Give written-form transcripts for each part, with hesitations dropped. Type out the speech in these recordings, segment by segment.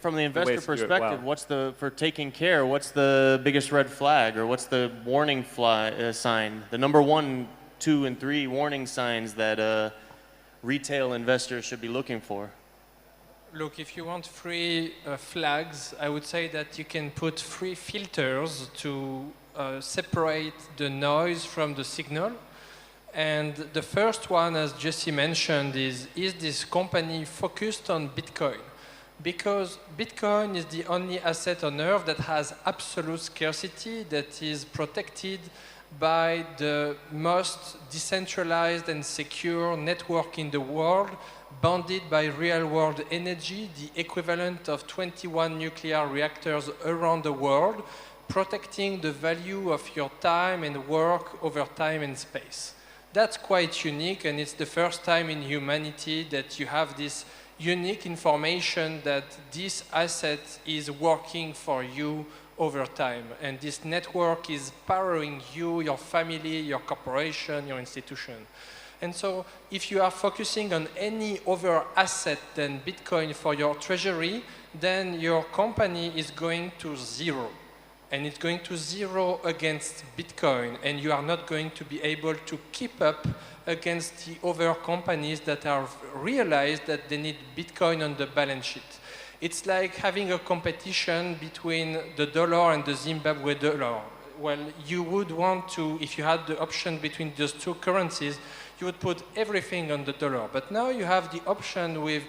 From the investor ways to do it perspective, well. for taking care, what's the biggest red flag, or what's the warning sign, the number 1, 2, and 3 warning signs that retail investors should be looking for? Look, if you want 3 flags, I would say that you can put 3 filters to separate the noise from the signal. And the first one, as Jesse mentioned, is this company focused on Bitcoin? Because Bitcoin is the only asset on Earth that has absolute scarcity, that is protected by the most decentralized and secure network in the world, bounded by real-world energy, the equivalent of 21 nuclear reactors around the world, protecting the value of your time and work over time and space. That's quite unique, and it's the first time in humanity that you have this unique information that this asset is working for you over time. And this network is powering you, your family, your corporation, your institution. And so if you are focusing on any other asset than Bitcoin for your treasury, then your company is going to zero. And it's going to zero against Bitcoin, and you are not going to be able to keep up against the other companies that have realized that they need Bitcoin on the balance sheet. It's like having a competition between the dollar and the Zimbabwe dollar. Well, you would want to, if you had the option between those 2 currencies, you would put everything on the dollar. But now you have the option with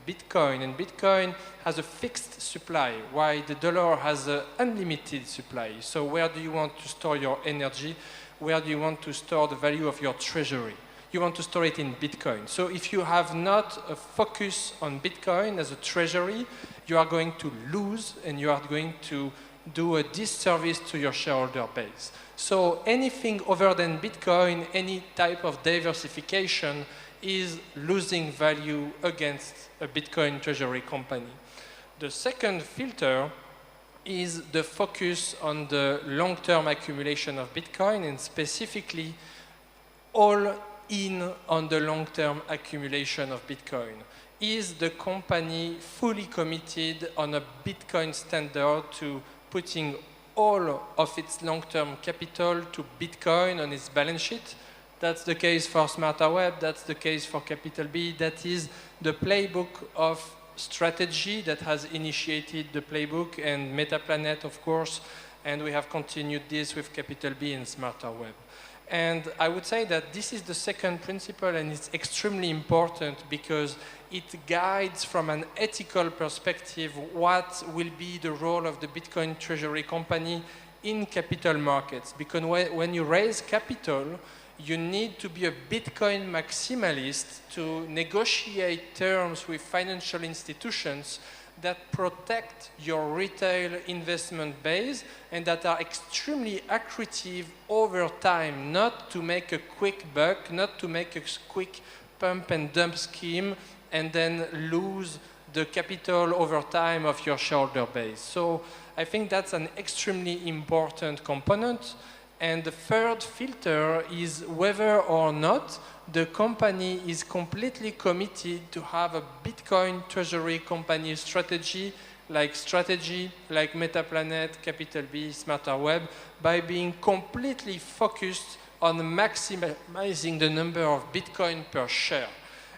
Bitcoin, and Bitcoin has a fixed supply, while the dollar has an unlimited supply. So where do you want to store your energy? Where do you want to store the value of your treasury? You want to store it in Bitcoin. So if you have not a focus on Bitcoin as a treasury, you are going to lose, and you are going to do a disservice to your shareholder base. So anything other than Bitcoin, any type of diversification, is losing value against a Bitcoin treasury company. The second filter is the focus on the long-term accumulation of Bitcoin, and specifically all in on the long-term accumulation of Bitcoin. Is the company fully committed on a Bitcoin standard to putting all of its long-term capital to Bitcoin on its balance sheet? That's the case for Smarter Web, that's the case for Capital B. That is the playbook of strategy that has initiated the playbook, and Metaplanet, of course, and we have continued this with Capital B and Smarter Web. And I would say that this is the second principle, and it's extremely important because it guides from an ethical perspective what will be the role of the Bitcoin treasury company in capital markets. Because when you raise capital, you need to be a Bitcoin maximalist to negotiate terms with financial institutions that protect your retail investment base and that are extremely accretive over time, not to make a quick buck, not to make a quick pump and dump scheme and then lose the capital over time of your shareholder base. So I think that's an extremely important component. And the third filter is whether or not the company is completely committed to have a Bitcoin treasury company strategy like Metaplanet, Capital B, Smarter Web, by being completely focused on maximizing the number of Bitcoin per share.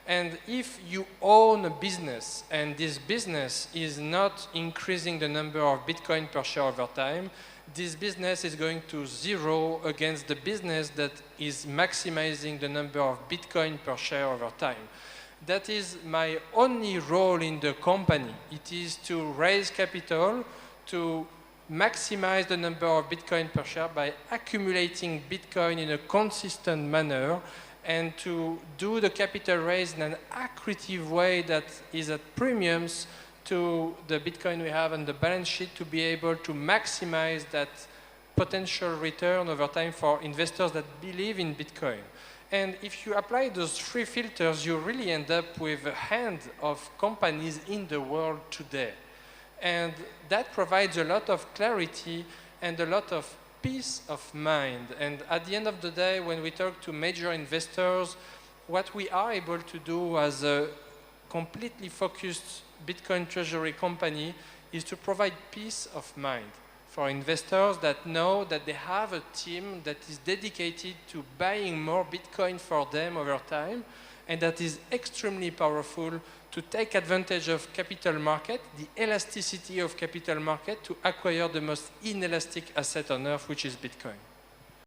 And if you own a business and this business is not increasing the number of Bitcoin per share over time, this business is going to zero against the business that is maximizing the number of Bitcoin per share over time. That is my only role in the company. It is to raise capital, to maximize the number of Bitcoin per share by accumulating Bitcoin in a consistent manner, and to do the capital raise in an accretive way that is at premiums to the Bitcoin we have on the balance sheet, to be able to maximize that potential return over time for investors that believe in Bitcoin. And if you apply those three filters, you really end up with a hand of companies in the world today. And that provides a lot of clarity and a lot of peace of mind. And at the end of the day, when we talk to major investors, what we are able to do as a completely focused Bitcoin treasury company is to provide peace of mind for investors that know that they have a team that is dedicated to buying more Bitcoin for them over time, and that is extremely powerful to take advantage of capital market, the elasticity of capital market, to acquire the most inelastic asset on earth, which is Bitcoin.